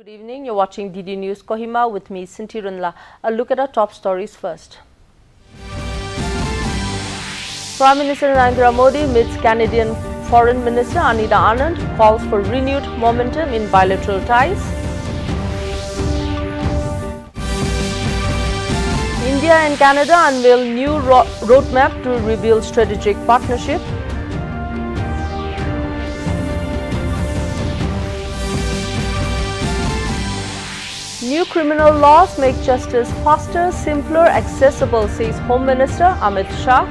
Good evening. You're watching DD News Kohima with me, Sinti Runla. A look at our top stories first. Prime Minister Narendra Modi meets Canadian Foreign Minister Anita Anand, calls for renewed momentum in bilateral ties. India and Canada unveil new roadmap to rebuild strategic partnership. New criminal laws make justice faster, simpler, accessible, says Home Minister Amit Shah.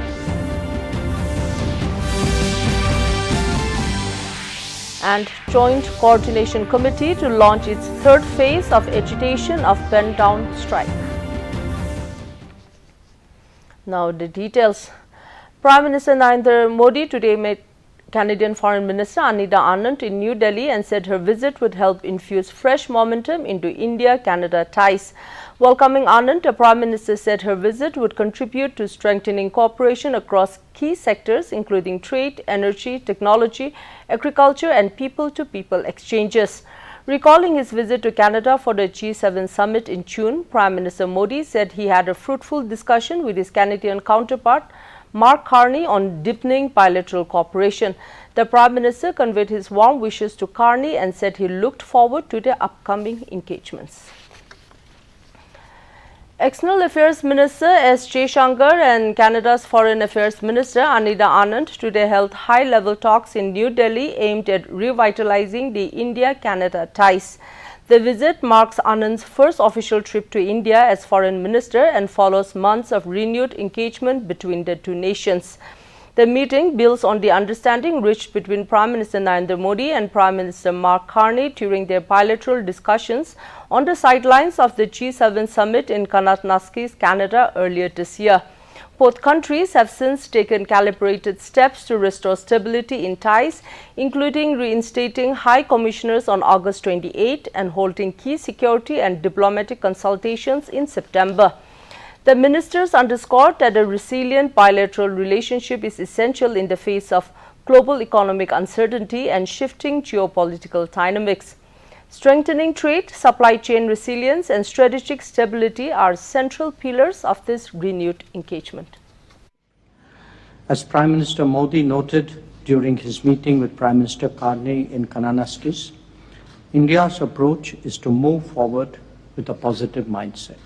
And Joint Coordination Committee to launch its third phase of agitation of pen down strike. Now the details. Prime Minister Narendra Modi today met Canadian Foreign Minister Anita Anand in New Delhi and said her visit would help infuse fresh momentum into India-Canada ties. Welcoming Anand, the Prime Minister said her visit would contribute to strengthening cooperation across key sectors including trade, energy, technology, agriculture and people-to-people exchanges. Recalling his visit to Canada for the G7 summit in June, Prime Minister Modi said he had a fruitful discussion with his Canadian counterpart Mark Carney on deepening bilateral cooperation. The Prime Minister conveyed his warm wishes to Carney and said he looked forward to their upcoming engagements. External Affairs Minister S. Jaishankar and Canada's Foreign Affairs Minister Anita Anand today held high-level talks in New Delhi aimed at revitalizing the India-Canada ties. The visit marks Anand's first official trip to India as Foreign Minister and follows months of renewed engagement between the two nations. The meeting builds on the understanding reached between Prime Minister Narendra Modi and Prime Minister Mark Carney during their bilateral discussions on the sidelines of the G7 summit in Kananaskis, Canada earlier this year. Both countries have since taken calibrated steps to restore stability in ties, including reinstating high commissioners on August 28 and holding key security and diplomatic consultations in September. The ministers underscored that a resilient bilateral relationship is essential in the face of global economic uncertainty and shifting geopolitical dynamics. Strengthening trade, supply chain resilience and strategic stability are central pillars of this renewed engagement. As Prime Minister Modi noted during his meeting with Prime Minister Carney in Kananaskis, India's approach is to move forward with a positive mindset.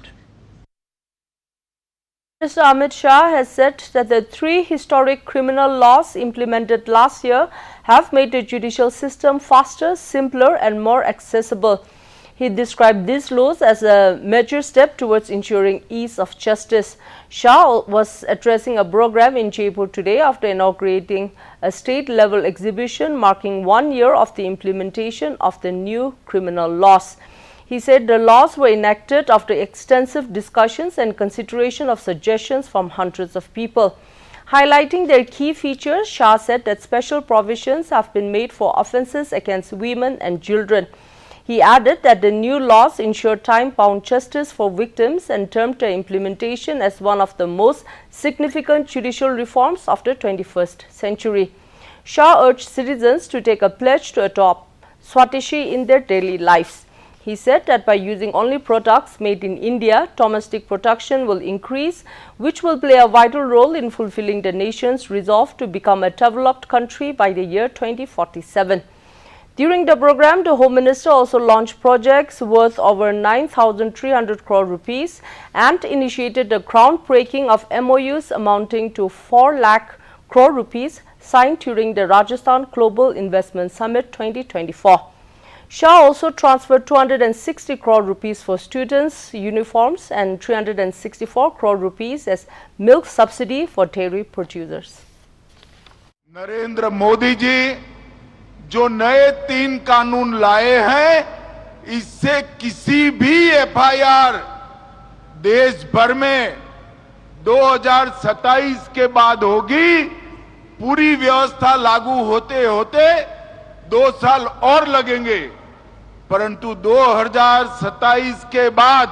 Minister Amit Shah has said that the three historic criminal laws implemented last year have made the judicial system faster, simpler and more accessible. He described these laws as a major step towards ensuring ease of justice. Shah was addressing a program in Jaipur today after inaugurating a state-level exhibition marking 1 year of the implementation of the new criminal laws. He said the laws were enacted after extensive discussions and consideration of suggestions from hundreds of people. Highlighting their key features, Shah said that special provisions have been made for offences against women and children. He added that the new laws ensure time-bound justice for victims and termed their implementation as one of the most significant judicial reforms of the 21st century. Shah urged citizens to take a pledge to adopt Swadeshi in their daily lives. He said that by using only products made in India, domestic production will increase, which will play a vital role in fulfilling the nation's resolve to become a developed country by the year 2047. During the program, the Home Minister also launched projects worth over 9,300 crore rupees and initiated the groundbreaking of MOUs amounting to 4 lakh crore rupees signed during the Rajasthan Global Investment Summit 2024. Shah also transferred 260 crore rupees for students' uniforms and 364 crore rupees as milk subsidy for dairy producers. Narendra Modi ji जो नए 3 कानून लाए हैं, इससे किसी भी FIR देश भर में 2027 के बाद होगी। पूरी व्यवस्था लागू होते होते 2 साल और लगेंगे, परंतु 2027 के बाद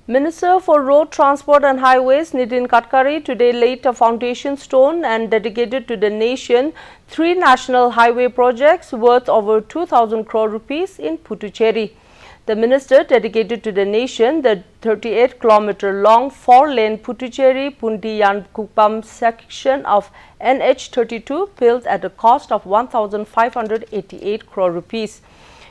Minister for Road Transport and Highways Nitin Gadkari today laid a foundation stone and dedicated to the nation 3 national highway projects worth over 2,000 crore rupees in Puducherry. The minister dedicated to the nation the 38-kilometer-long 4-lane Puducherry-Pundiyankupam section of NH32 built at a cost of 1,588 crore rupees.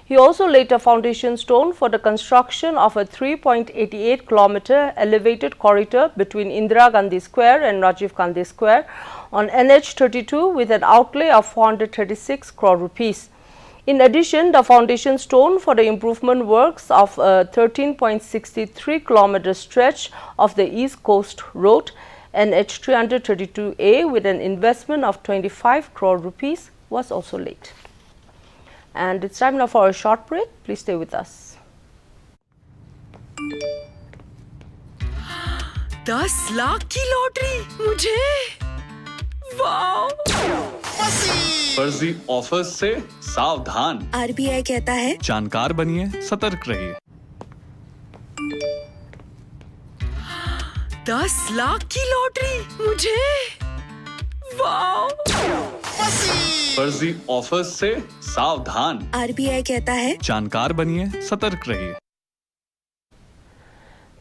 He also laid a foundation stone for the construction of a 3.88-kilometer elevated corridor between Indira Gandhi Square and Rajiv Gandhi Square on NH32 with an outlay of 436 crore rupees. In addition, the foundation stone for the improvement works of a 13.63-kilometer stretch of the East Coast Road NH 332A with an investment of 25 crore rupees was also laid. And it's time now for a short break. Please stay with us. 10 lakh की lottery मुझे, wow! फर्जी offers से सावधान। RBI कहता है जानकार बनिए, सतर्क रहिए। 10 लाख की लॉटरी मुझे, वाओ! फर्जी ऑफर्स से सावधान। RBI कहता है जानकार बनिए, सतर्क रहिए।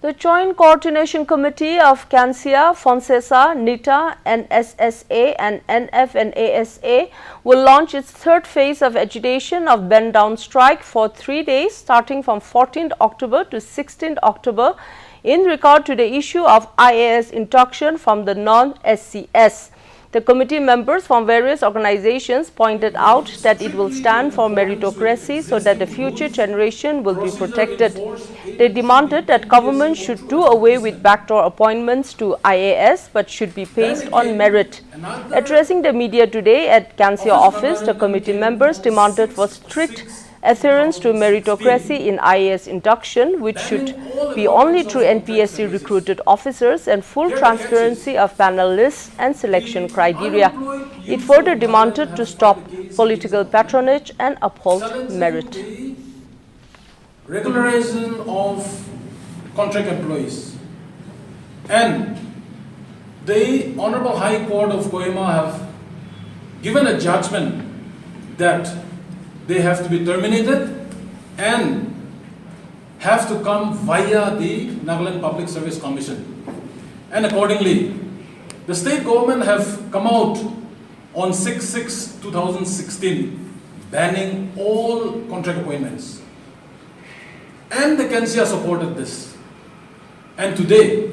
The Joint Coordination Committee of CANSIA, FONSESA, NITA, NSSA and NFNASA will launch its third phase of agitation of bend down strike for 3 days starting from 14th October to 16th October in regard to the issue of IAS induction from the non-SCS. The committee members from various organizations pointed out that it will stand for meritocracy so that the future generation will be protected. They demanded that government should do away with backdoor appointments to IAS but should be based on merit. Addressing the media today at CANSIA office, the committee members demanded for strict adherence to meritocracy in IAS induction, which should be only through NPSC recruited officers and full transparency of panel lists and selection criteria. It further demanded to stop political patronage and uphold merit. Regularization of contract employees, and the Honorable High Court of Kohima have given a judgment that they have to be terminated and have to come via the Nagaland Public Service Commission. And accordingly, the state government have come out on 6/6/2016 banning all contract appointments. And the CANSIA supported this. And today,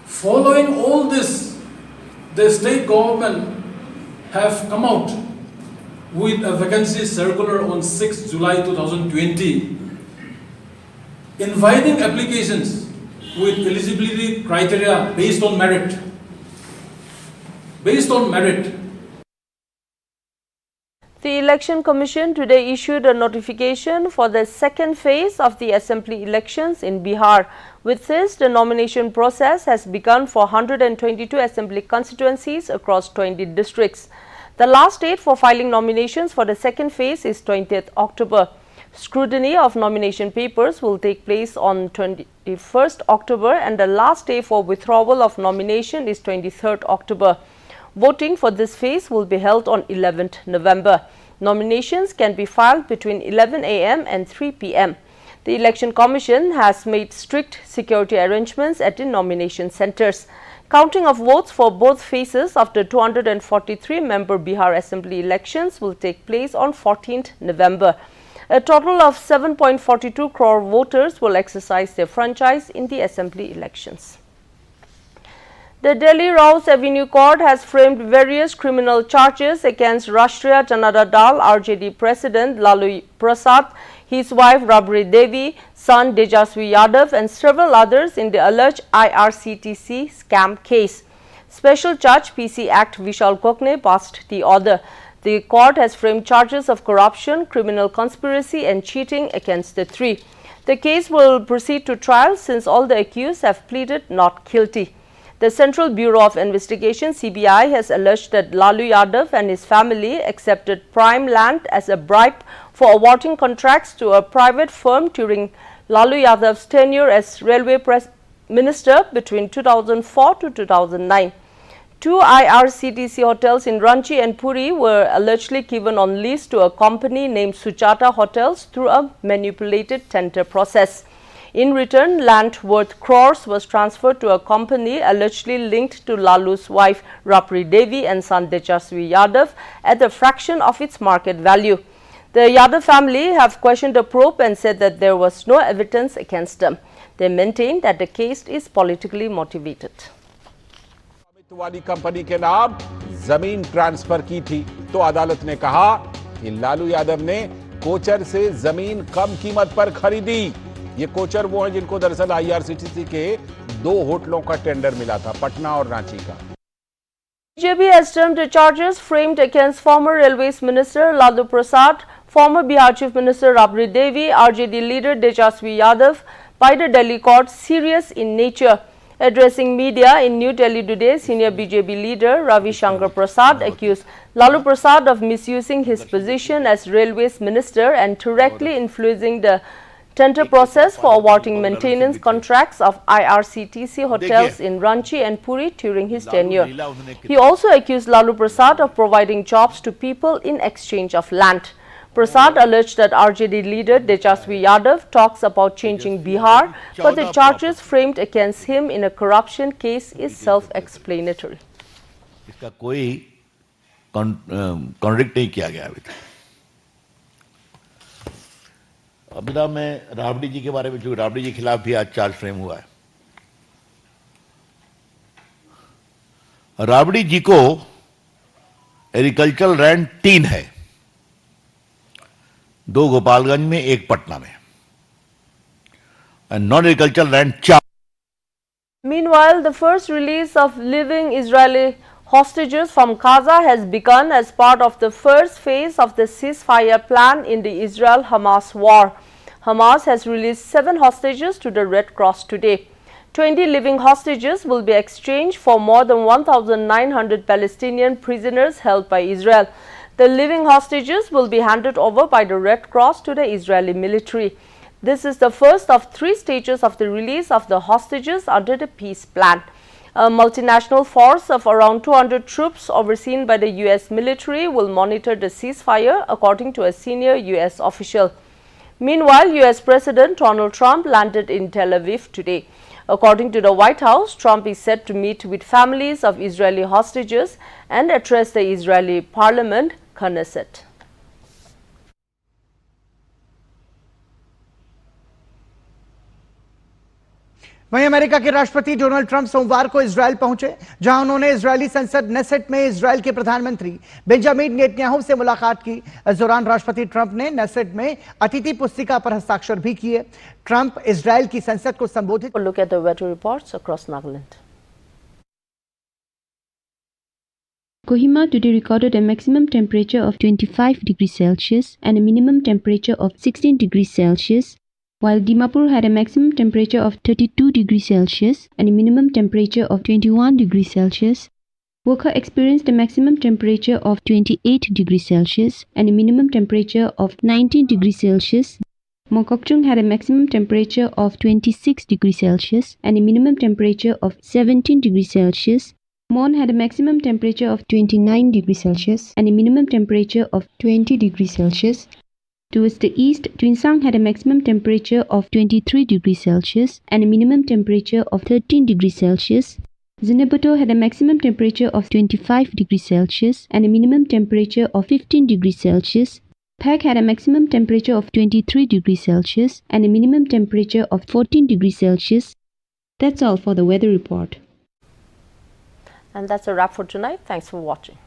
following all this, the state government have come out with a vacancy circular on 6 July 2020, inviting applications with eligibility criteria based on merit. Based on merit. The Election Commission today issued a notification for the second phase of the assembly elections in Bihar. With this, the nomination process has begun for 122 assembly constituencies across 20 districts. The last date for filing nominations for the second phase is 20th October. Scrutiny of nomination papers will take place on 21st October and the last day for withdrawal of nomination is 23rd October. Voting for this phase will be held on 11th November. Nominations can be filed between 11 a.m. and 3 p.m. The Election Commission has made strict security arrangements at the nomination centres. Counting of votes for both phases of the 243-member Bihar Assembly elections will take place on 14th November. A total of 7.42 crore voters will exercise their franchise in the Assembly elections. The Delhi Rouse Avenue Court has framed various criminal charges against Rashtriya Janata Dal RJD President Lalu Prasad, his wife Rabri Devi, son Tejaswi Yadav and several others in the alleged IRCTC scam case. Special Judge PC Act Vishal Gokhale passed the order. The court has framed charges of corruption, criminal conspiracy and cheating against the three. The case will proceed to trial since all the accused have pleaded not guilty. The Central Bureau of Investigation CBI has alleged that Lalu Yadav and his family accepted prime land as a bribe for awarding contracts to a private firm during Lalu Yadav's tenure as railway minister between 2004 to 2009. Two IRCTC hotels in Ranchi and Puri were allegedly given on lease to a company named Suchata Hotels through a manipulated tender process. In return, land worth crores was transferred to a company allegedly linked to Lalu's wife Rapri Devi and son Tejasvi Yadav at a fraction of its market value. The Yadav family have questioned the probe and said that there was no evidence against them. They maintain that the case is politically motivated. वाली company के नाम जमीन transfer की थी तो अदालत ने कहा कि लालू यादव ने कोचर से जमीन कम कीमत पर खरीदी। ये कोचर वो हैं जिनको दरअसल आईआरसीटीसी के 2 होटलों का टेंडर मिला था, पटना और रांची का। BJP has termed the charges framed against former Railways Minister Lalu Prasad, former Bihar Chief Minister Rabri Devi, RJD leader Tejasvi Yadav by the Delhi court serious in nature. Addressing media in New Delhi today, senior BJP leader Ravi Shankar Prasad accused Lalu Prasad of misusing his position as Railways Minister and directly influencing the tender process for awarding maintenance contracts of IRCTC hotels in Ranchi and Puri during his tenure. He also accused Lalu Prasad of providing jobs to people in exchange of land. Prasad alleged that RJD leader Tejasvi Yadav talks about changing Bihar, but the charges framed against him in a corruption case is self-explanatory. इसका कोई contradict नहीं किया गया अभी तक। अभी ना मैं राबड़ी जी के बारे में, जो राबड़ी जी के खिलाफ भी आज चार्ज फ्रेम हुआ है। राबड़ी जी को एग्रीकल्चरल लैंड 3 है, 2 गोपालगंज में, 1 पटना में, and non-agricultural land 4. Meanwhile, the first release of living Israeli hostages from Gaza has begun as part of the first phase of the ceasefire plan in the Israel-Hamas war. Hamas has released 7 hostages to the Red Cross today. 20 living hostages will be exchanged for more than 1,900 Palestinian prisoners held by Israel. The living hostages will be handed over by the Red Cross to the Israeli military. This is the first of 3 stages of the release of the hostages under the peace plan. A multinational force of around 200 troops overseen by the US military will monitor the ceasefire, according to a senior US official. Meanwhile, US President Donald Trump landed in Tel Aviv today. According to the White House, Trump is set to meet with families of Israeli hostages and address the Israeli parliament, Knesset. वहीं America के राष्ट्रपति Donald Trump सोमवार को Israel पहुंचे, जहां उन्होंने Israeli संसद Knesset में इजरायल के प्रधानमंत्री बेंजामिन नेतन्याहू से मुलाकात की। इस दौरान राष्ट्रपति ट्रंप ने नेसेट में अतिथि पुस्तिका पर हस्ताक्षर भी किए। ट्रंप इजरायल की संसद को संबोधित। Look at the weather reports across Nagaland. Kohima today recorded a maximum temperature of 25 degrees Celsius and a minimum temperature of 16 degrees Celsius, while Dimapur had a maximum temperature of 32 degrees Celsius and a minimum temperature of 21 degrees Celsius. Wokha experienced a maximum temperature of 28 degrees Celsius and a minimum temperature of 19 degrees Celsius. Mokokchung had a maximum temperature of 26 degrees Celsius and a minimum temperature of 17 degrees Celsius. Mon had a maximum temperature of 29 degrees Celsius and a minimum temperature of 20 degrees Celsius. Towards the east, Twinsang had a maximum temperature of 23 degrees Celsius and a minimum temperature of 13 degrees Celsius. Zinabuto had a maximum temperature of 25 degrees Celsius and a minimum temperature of 15 degrees Celsius. Pak had a maximum temperature of 23 degrees Celsius and a minimum temperature of 14 degrees Celsius. That's all for the weather report. And that's a wrap for tonight. Thanks for watching.